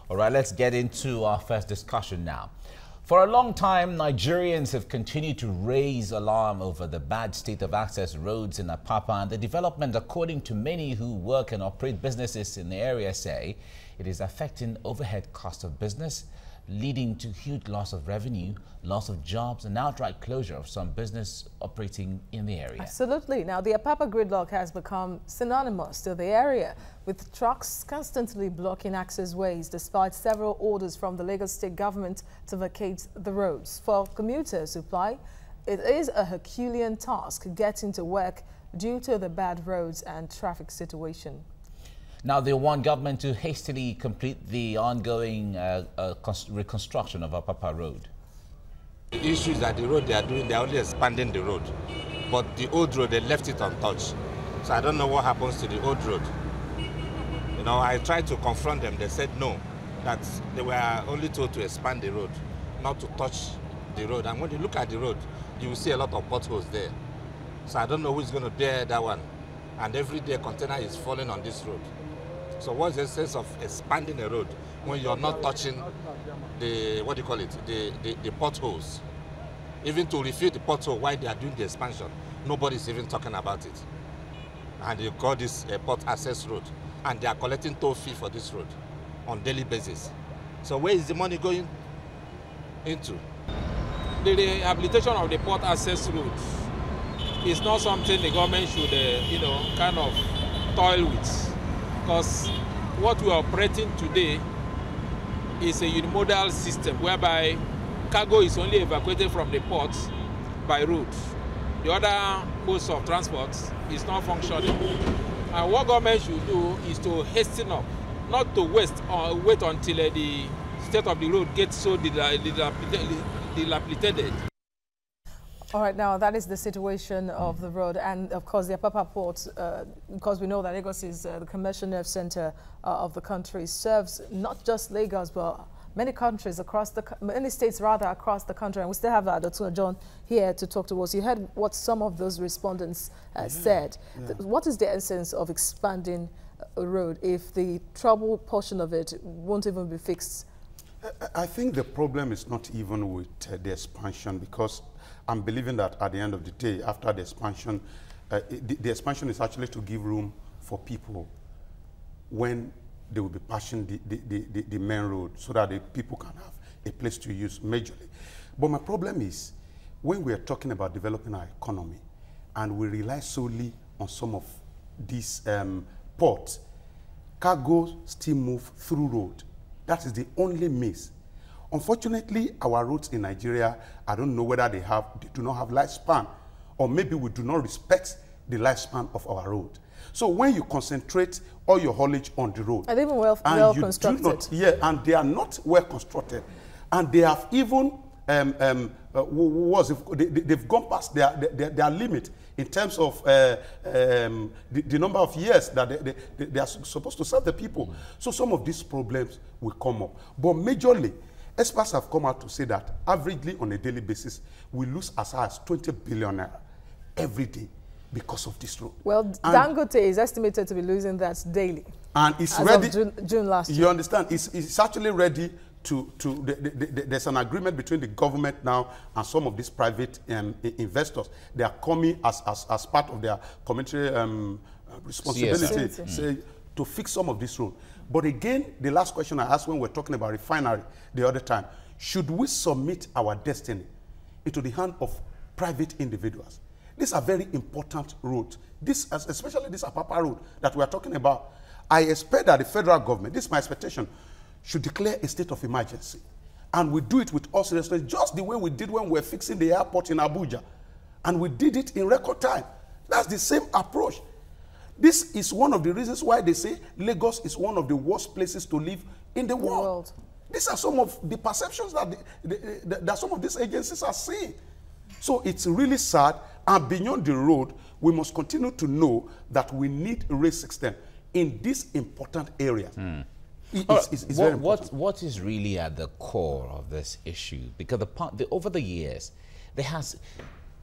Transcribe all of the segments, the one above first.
All right, let's get into our first discussion now. For a long time, Nigerians have continued to raise alarm over the bad state of access roads in Apapa, and the development, according to many who work and operate businesses in the area, say it is affecting overhead cost of business, leading to huge loss of revenue, loss of jobs, and outright closure of some business operating in the area. Absolutely. Now, the Apapa gridlock has become synonymous to the area, with trucks constantly blocking access ways despite several orders from the Lagos state government to vacate the roads. For commuters who ply, it is a Herculean task getting to work due to the bad roads and traffic situation. Now, they want government to hastily complete the ongoing reconstruction of Apapa Road. The issue is that the road they are doing, they are only expanding the road. But the old road, they left it untouched. So I don't know what happens to the old road. You know, I tried to confront them. They said no, that they were only told to expand the road, not to touch the road. And when you look at the road, you will see a lot of potholes there. So I don't know who's going to bear that one. And every day a container is falling on this road. So what's the sense of expanding a road when you're not touching the, what do you call it, the potholes? Even to refill the pothole while they are doing the expansion, nobody's even talking about it. And you call this a port access road, and they are collecting toll fee for this road on daily basis. So where is the money going into? The rehabilitation of the port access road is not something the government should, kind of toil with. Because what we are operating today is a unimodal system whereby cargo is only evacuated from the port by road. The other modes of transport is not functioning. And what government should do is to hasten up, not to wait until the state of the road gets so dilapidated. All right, now that is the situation of the road, and of course the Apapa port, because we know that Lagos is the commercial nerve center of the country, serves not just Lagos but many countries across many states rather across the country. And we still have Dotun Ojon here to talk to us. You heard what some of those respondents said. Yeah. What is the essence of expanding a road if the trouble portion of it won't even be fixed? I think the problem is not even with the expansion, because I'm believing that at the end of the day, after the expansion, the expansion is actually to give room for people when they will be passing the main road, so that the people can have a place to use majorly. But my problem is, when we are talking about developing our economy and we rely solely on some of these ports, cargo still move through road. That is the only means. Unfortunately, our roads in Nigeria, I don't know whether they do not have lifespan, or maybe we do not respect the lifespan of our road. So when you concentrate all your haulage on the road, and even well constructed, and they are not well constructed, and they have even they've gone past their limit in terms of the number of years that they are supposed to serve the people. So some of these problems will come up, but majorly, experts have come out to say that averagely on a daily basis, we lose as high as 20 billion naira every day because of this road. Well, Dangote is estimated to be losing that daily. And it's ready. Of June last year. You understand? It's actually ready there's an agreement between the government now and some of these private investors. They are coming as part of their community responsibility to fix some of this road. But again, the last question I asked when we were talking about refinery the other time, should we submit our destiny into the hand of private individuals? These are very important roads. Especially this Apapa road that we are talking about. I expect that the federal government, this is my expectation, should declare a state of emergency. And we do it with all seriousness, just the way we did when we were fixing the airport in Abuja. And we did it in record time. That's the same approach. This is one of the reasons why they say Lagos is one of the worst places to live in the world. These are some of the perceptions that some of these agencies are seeing. So it's really sad, and beyond the road, we must continue to know that we need a rail system in these important areas. It's very important. What is really at the core of this issue? Because over the years,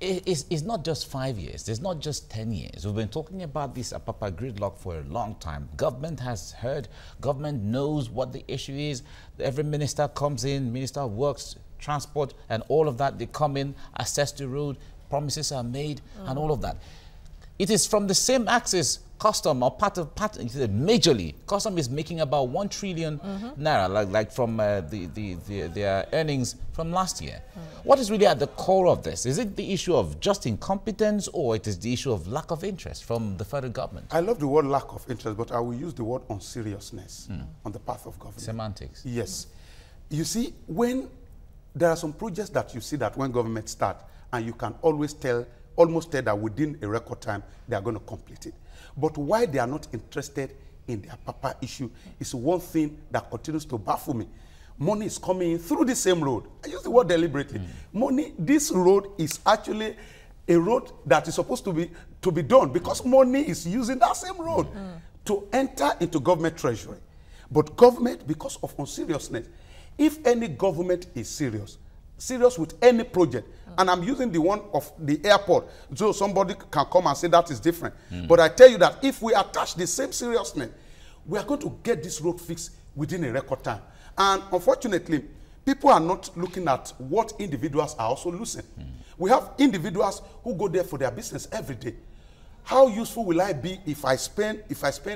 it's not just 5 years. It's not just 10 years. We've been talking about this Apapa gridlock for a long time. Government has heard. Government knows what the issue is. Every minister comes in, Minister of Works, Transport, and all of that. They come in, assess the road, promises are made, and all of that. It is from the same axis. Custom or majorly, Custom is making about 1 trillion naira, like from their earnings from last year. What is really at the core of this? Is it the issue of just incompetence, or it is the issue of lack of interest from the federal government? I love the word lack of interest, but I will use the word unseriousness on the path of government. Semantics. Yes. You see, when there are some projects that you see that when government start, and you can always tell, almost tell that within a record time, they are going to complete it. But why they are not interested in the Apapa issue is one thing that continues to baffle me. Money is coming in through the same road. I use the word deliberately. Money, this road is actually a road that is supposed to be done because money is using that same road to enter into government treasury. But government, because of unseriousness, if any government is serious with any project, and I'm using the one of the airport, so somebody can come and say that is different. But I tell you that if we attach the same seriousness, we are going to get this road fixed within a record time. And unfortunately, people are not looking at what individuals are also losing. We have individuals who go there for their business every day. How useful will I be if I spend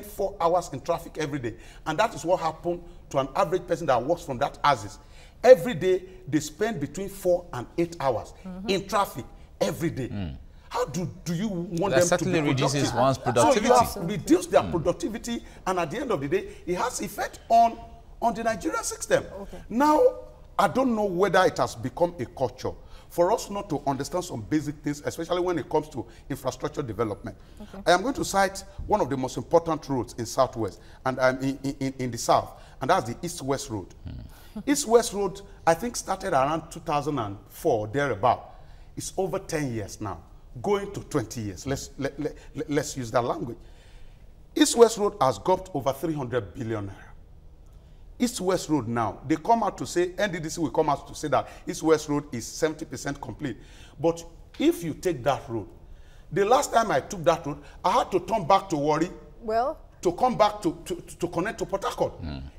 4 hours in traffic every day? And that is what happened to an average person that works from that axis. Every day, they spend between 4 and 8 hours in traffic every day. How do you want them to be certainly reduces one's productivity. So you have reduced their productivity, and at the end of the day, it has effect on the Nigerian system. Now, I don't know whether it has become a culture for us not to understand some basic things, especially when it comes to infrastructure development. I am going to cite one of the most important roads in Southwest, and in the South, and that's the East-West Road. East-West Road, I think, started around 2004, thereabout. It's over 10 years now, going to 20 years. Let's use that language. East-West Road has got over 300 billion naira. East-West Road now, they come out to say, NDDC will come out to say that East-West Road is 70% complete. But if you take that road, the last time I took that road, I had to turn back to Warri. Well, to come back to connect to Port Harcourt.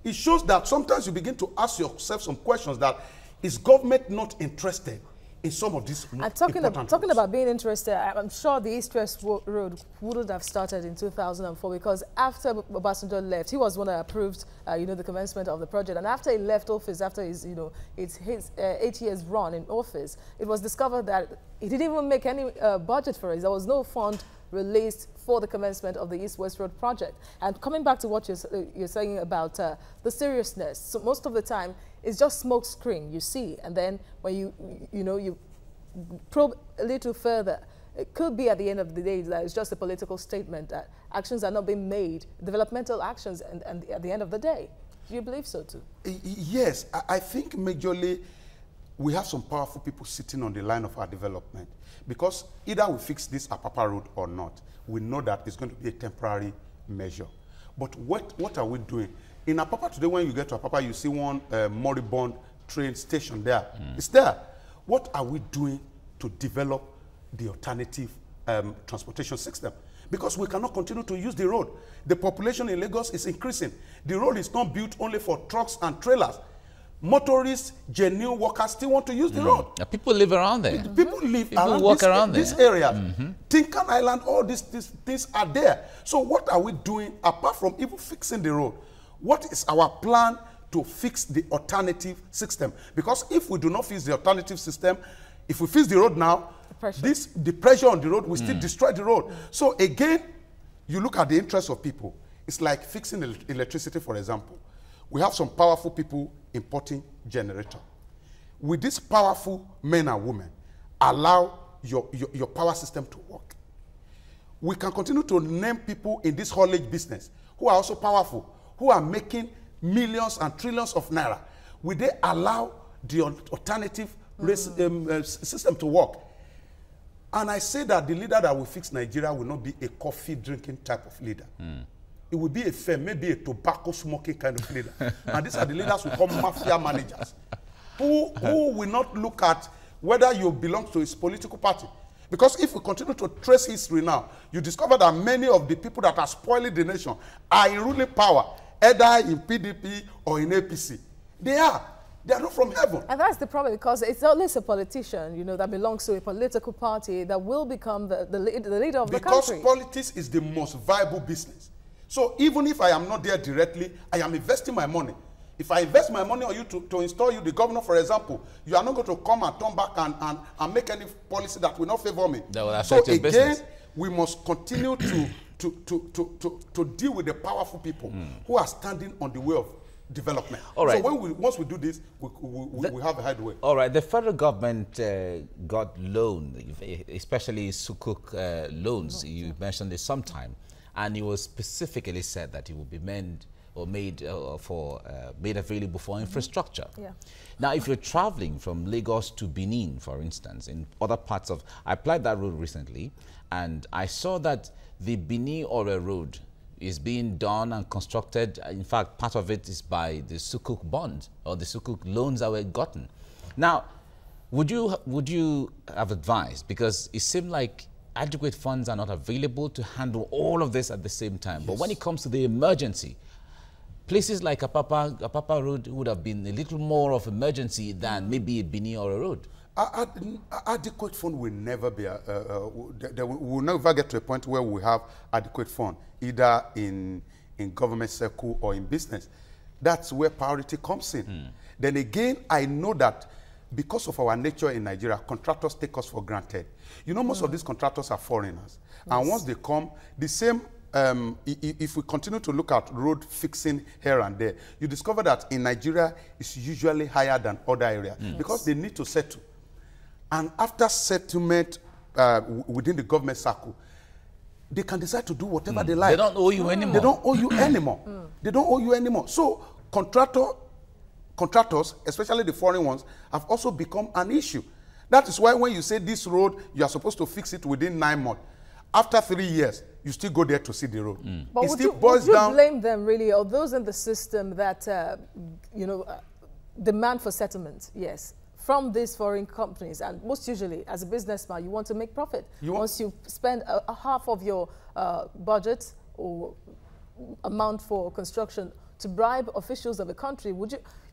It shows that sometimes you begin to ask yourself some questions that, is government not interested in some of these talking about being interested, I'm sure the East-West Road wouldn't have started in 2004 because after Obasanjo left, he was one that approved, the commencement of the project. And after he left office, after his, his 8 years run in office, it was discovered that he didn't even make any budget for it. There was no fund released for the commencement of the East-West Road project. And coming back to what you're saying about the seriousness, so most of the time it's just smoke screen you see, and then when you probe a little further, it could be at the end of the day that it's just a political statement that actions are not being made, developmental actions, and at the end of the day. Do you believe so too? Yes, I think majorly we have some powerful people sitting on the line of our development. Because either we fix this Apapa road or not, we know that it's going to be a temporary measure. But what are we doing? In Apapa today, when you get to Apapa, you see one moribund train station there. It's there. What are we doing to develop the alternative transportation system? Because we cannot continue to use the road. The population in Lagos is increasing. The road is not built only for trucks and trailers. Motorists, genuine workers still want to use the road. People live around there. People live around this area. Tinkan Island, all these things are there. So what are we doing apart from even fixing the road? What is our plan to fix the alternative system? Because if we do not fix the alternative system, if we fix the road now, the pressure on the road will still destroy the road. So again, you look at the interests of people. It's like fixing electricity, for example. We have some powerful people importing generator. With these powerful men and women, allow your power system to work. We can continue to name people in this haulage business who are also powerful, who are making millions and trillions of naira. Will they allow the alternative system to work? And I say that the leader that will fix Nigeria will not be a coffee drinking type of leader. It will be a firm, maybe a tobacco smoking kind of leader. And these are the leaders who call mafia managers, who will not look at whether you belong to his political party. Because if we continue to trace history now, you discover that many of the people that are spoiling the nation are in ruling power, either in PDP or in APC. They are not from heaven. And that's the problem, because it's not always a politician, you know, that belongs to a political party that will become the leader of the country. Because politics is the most viable business. So even if I am not there directly, I am investing my money. If I invest my money on you to install you the governor, for example, you are not going to come and turn back and make any policy that will not favor me. That will affect your again, business. We must continue to deal with the powerful people who are standing on the way of development. All right. So once we do this, we have a headway. All right. The federal government got loans, especially Sukuk loans. You mentioned this sometime, and it was specifically said that it will be made available for infrastructure. Yeah. Now, if you're traveling from Lagos to Benin, for instance, in other parts of, I applied that road recently, and I saw that the Benin-Ore road is being done and constructed. In fact, part of it is by the Sukuk bond or the Sukuk loans that were gotten. Now, would you have advised, because it seemed like adequate funds are not available to handle all of this at the same time. Yes. But when it comes to the emergency, places like Apapa Road would have been a little more of emergency than maybe a Benin or a road. Adequate fund will never be, we will never get to a point where we have adequate fund, either in government circle or in business. That's where priority comes in. Then again, I know that because of our nature in Nigeria, contractors take us for granted. You know, most of these contractors are foreigners. Yes. And once they come, the same, if we continue to look at road fixing here and there, you discover that in Nigeria, it's usually higher than other areas because they need to settle. And after settlement within the government circle, they can decide to do whatever they like. They don't owe you anymore. They don't owe you anymore. They don't owe you anymore. So contractors, especially the foreign ones, have also become an issue. That is why when you say this road, you are supposed to fix it within 9 months. After 3 years, you still go there to see the road. But it would still you boils down. Blame them really, or those in the system that, demand for settlement, yes, from these foreign companies? And most usually, as a businessman, you want to make profit. Once you spend a half of your budget or amount for construction to bribe officials of the country,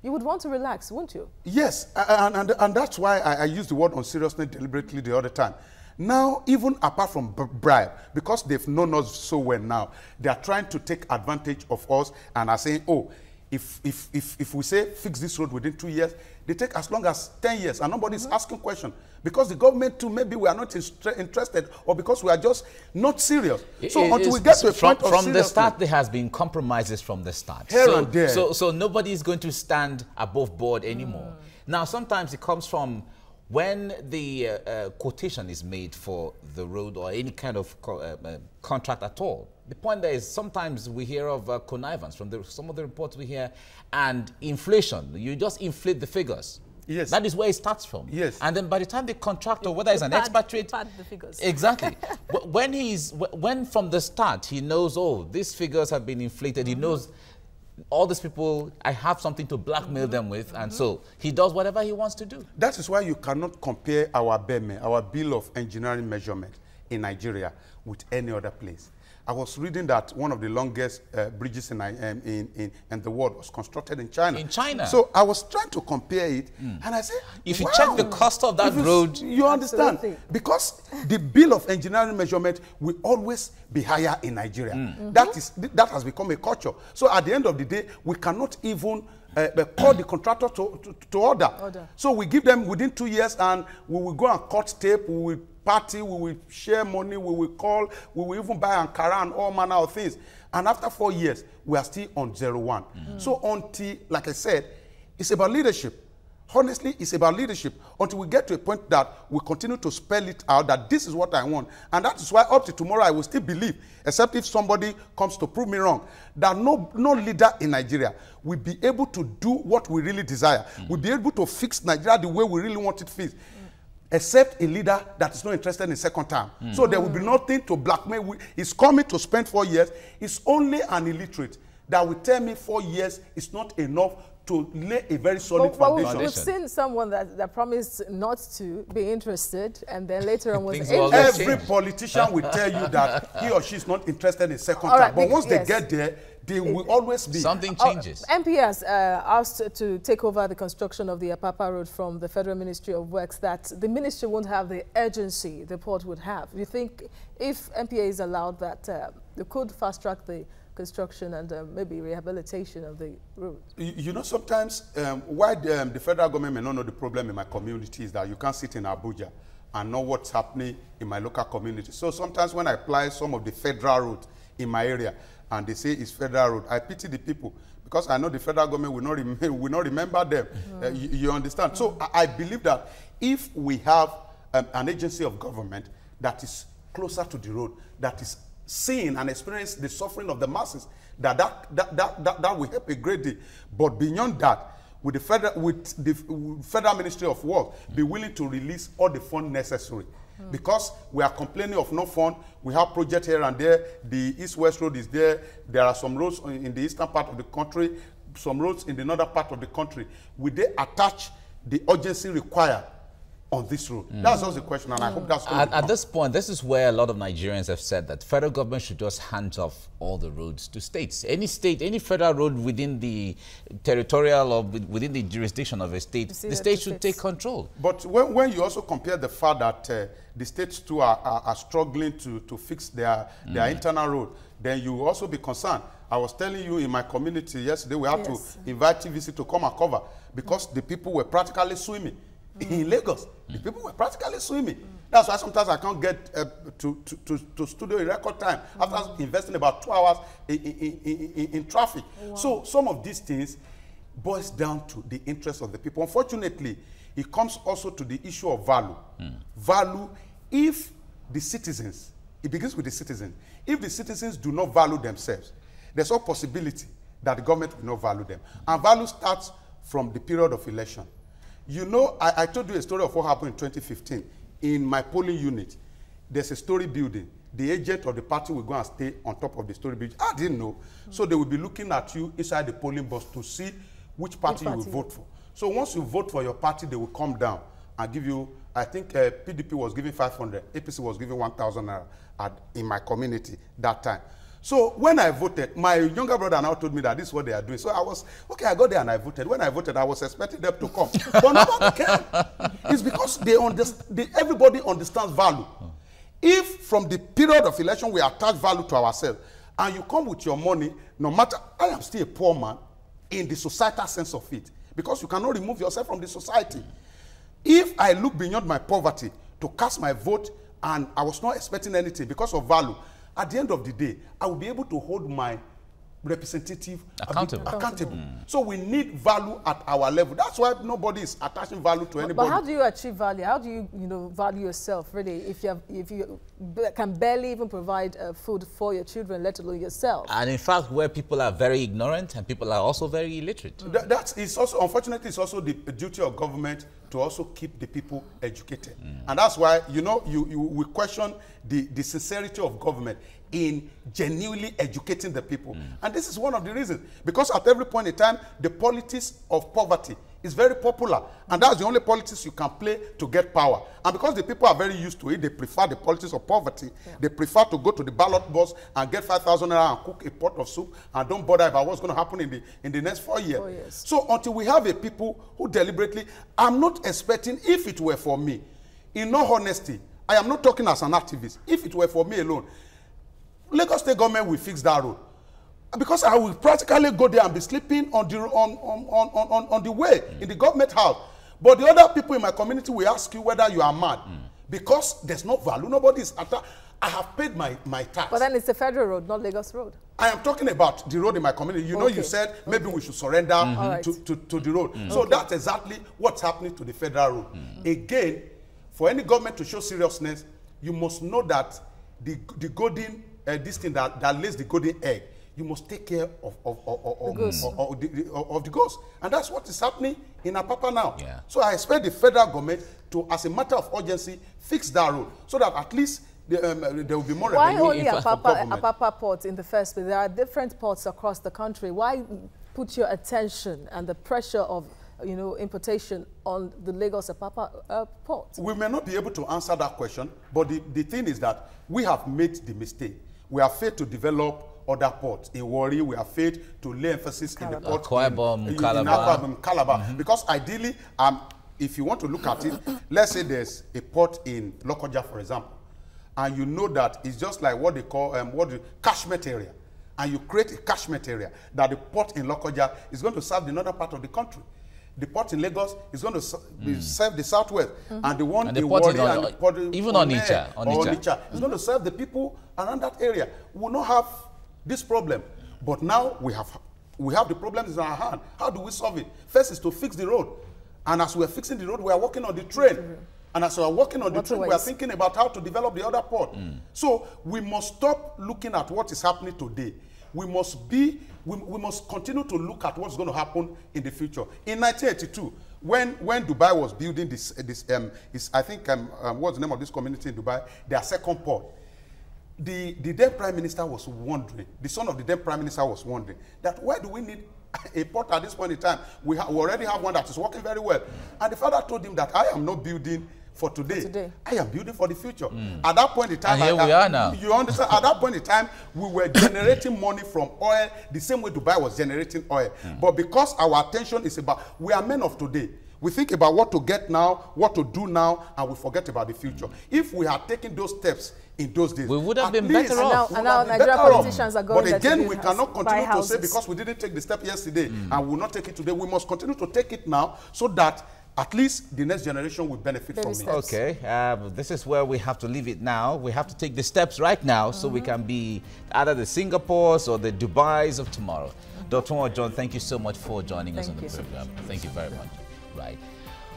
you would want to relax, wouldn't you? Yes, and that's why I used the word unseriousness deliberately the other time. Now, even apart from bribe, because they've known us so well now, they are trying to take advantage of us and are saying, oh, if we say fix this road within 2 years, they take as long as 10 years and nobody's asking questions. Because the government too, maybe we are not interested, or because we are just not serious. So until we get to a point of from the start, there has been compromises from the start. Here and there. So nobody is going to stand above board anymore. Now, sometimes it comes from when the quotation is made for the road or any kind of contract at all. The point there is sometimes we hear of connivance from some of the reports we hear, and inflation. You just inflate the figures. Yes. That is where it starts from. Yes. And then by the time the contractor, whether it's an expatriate, the figures. Exactly. when from the start he knows, oh, these figures have been inflated, he knows all these people, I have something to blackmail them with, and so he does whatever he wants to do. That is why you cannot compare our BEME, our Bill of Engineering Measurement in Nigeria, with any other place. I was reading that one of the longest bridges in the world was constructed in China. In China? So I was trying to compare it, and I said, if you wow, check the cost of that road, you understand. Absolutely. Because the Bill of Engineering Measurement will always be higher in Nigeria. That has become a culture. So at the end of the day, we cannot even call the contractor to order. So we give them within 2 years, and we will go and cut tape, we will party, we will share money, we will call, we will even buy Ankara and all manner of things. And after 4 years, we are still on 0-1. So until, like I said, it's about leadership. Honestly, it's about leadership until we get to a point that we continue to spell it out that this is what I want. And that is why up to tomorrow I will still believe, except if somebody comes to prove me wrong, that no leader in Nigeria will be able to do what we really desire. We'll be able to fix Nigeria the way we really want it fixed. Except a leader that is not interested in second term. So there will be nothing to blackmail. He's coming to spend 4 years. It's only an illiterate that will tell me 4 years is not enough to lay a very solid foundation. We've seen someone that promised not to be interested, and then later on was Every politician will tell you that he or she is not interested in second term. But once they get there, they will always be. Something changes. MP has asked to take over the construction of the Apapa Road from the Federal Ministry of Works, that the ministry won't have the urgency the port would have. You think if MPA is allowed that they could fast-track the construction and maybe rehabilitation of the road? You know, sometimes why the federal government may not know the problem in my community is that you can't sit in Abuja and know what's happening in my local community. So sometimes when I apply some of the federal roads in my area and they say it's federal road, I pity the people because I know the federal government will not remember them. You understand? So I believe that if we have an agency of government that is closer to the road, that is seeing and experience the suffering of the masses, that will help a great deal. But beyond that, with the Federal Ministry of Works be willing to release all the funds necessary. Because we are complaining of no fund, we have projects here and there. The East-West Road is there. There are some roads in the eastern part of the country, some roads in the northern part of the country. Will they attach the urgency required on this road? That's just the question, and I hope that's going to At this point, this is where a lot of Nigerians have said that federal government should just hand off all the roads to states. Any state, any federal road within the territorial or within the jurisdiction of a state, the state should take control. But when you also compare the fact that the states too are struggling to fix their internal road, then you also be concerned. I was telling you in my community yesterday, we had to invite TVC to come and cover because the people were practically swimming. In Lagos, the people were practically swimming. That's why sometimes I can't get to studio in record time after investing about 2 hours in traffic. So some of these things boils down to the interest of the people. Unfortunately, it comes also to the issue of value. Value, if the citizens, it begins with the citizens. If the citizens do not value themselves, there's no possibility that the government will not value them. And value starts from the period of election. You know, I told you a story of what happened in 2015. In my polling unit, there's a story building. The agent of the party will go and stay on top of the story building. I didn't know. So they will be looking at you inside the polling bus to see which party you will vote for. So once you vote for your party, they will come down and give you, I think PDP was giving 500, APC was giving 1,000 naira in my community that time. So when I voted, my younger brother now told me that this is what they are doing. So I was, okay, I got there and I voted. When I voted, I was expecting them to come. But nobody came. It's because everybody understands value. If from the period of election we attach value to ourselves, and you come with your money, no matter, I am still a poor man in the societal sense of it, because you cannot remove yourself from the society. If I look beyond my poverty to cast my vote and I was not expecting anything because of value, at the end of the day, I will be able to hold my representative accountable. So we need value at our level. That's why nobody is attaching value to anybody. But how do you achieve value? How do you, value yourself, really, if you can barely even provide food for your children, let alone yourself? And in fact, where people are very ignorant and people are also very illiterate. That is also, unfortunately, it's also the duty of government to also keep the people educated. And that's why, we question the sincerity of government in genuinely educating the people. And this is one of the reasons. Because at every point in time, the politics of poverty is very popular. And that's the only politics you can play to get power. And because the people are very used to it, they prefer the politics of poverty. They prefer to go to the ballot box and get 5,000 naira and cook a pot of soup and don't bother about what's going to happen in the next 4 years. 4 years. So until we have a people who deliberately, I'm not expecting, if it were for me, in all honesty, I am not talking as an activist. If it were for me alone, Lagos State government will fix that road. Because I will practically go there and be sleeping on the way in the government house. But the other people in my community will ask you whether you are mad. Because there's no value. Nobody is I have paid my tax. But then it's a federal road, not Lagos Road. I am talking about the road in my community. You know, you said maybe we should surrender to the road. So that's exactly what's happening to the federal road. Again, for any government to show seriousness, you must know that the golden, this thing that lays the golden egg, you must take care of the ghost. And that's what is happening in Apapa now. So I expect the federal government to, as a matter of urgency, fix that road so that at least there will be more revenue. Why only Apapa port in the first place? There are different ports across the country. Why put your attention and the pressure of importation on the Lagos Apapa port? We may not be able to answer that question, but the thing is that we have made the mistake. We have failed to develop other ports. In Warri, we have failed to lay emphasis in the port in Calabar. Because ideally, if you want to look at it, let's say there's a port in Lokoja, for example, and you know that it's just like what they call catchment area, and you create a catchment area that the port in Lokoja is going to serve the northern part of the country. The port in Lagos is going to serve the southwest, and the one in Warri and the port even on Onitsha is going to serve the people around that area. We will not have this problem, but now we have the problems in our hand. How do we solve it? First is to fix the road, and as we are fixing the road, we are working on the train. And as we are working on the train, we are thinking about how to develop the other port. So we must stop looking at what is happening today. We must continue to look at what's going to happen in the future. In 1982, when Dubai was building I think what's the name of this community in Dubai? Their second port. The then Prime Minister was wondering, the son of the then Prime Minister was wondering, that why do we need a port at this point in time? We already have one that is working very well. And the father told him that I am not building for today. I am building for the future. At that point in time, and here we are now. You understand? At that point in time, we were generating money from oil the same way Dubai was generating oil. But because our attention is about, we are men of today. We think about what to get now, what to do now, and we forget about the future. If we had taken those steps in those days, we would have been better off. And now Nigerian politicians are going. But again, we cannot continue to say because we didn't take the step yesterday and we will not take it today. We must continue to take it now so that at least the next generation will benefit from it. Okay, this is where we have to leave it now. We have to take the steps right now so we can be either the Singapores or the Dubais of tomorrow. Dotun Ojon, thank you so much for joining us on the program. Thank you very much. Right.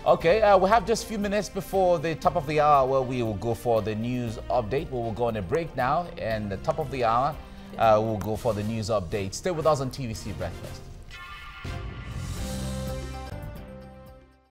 Okay, we have just a few minutes before the top of the hour where we will go for the news update. We will go on a break now, and the top of the hour, we'll go for the news update. Stay with us on TVC Breakfast.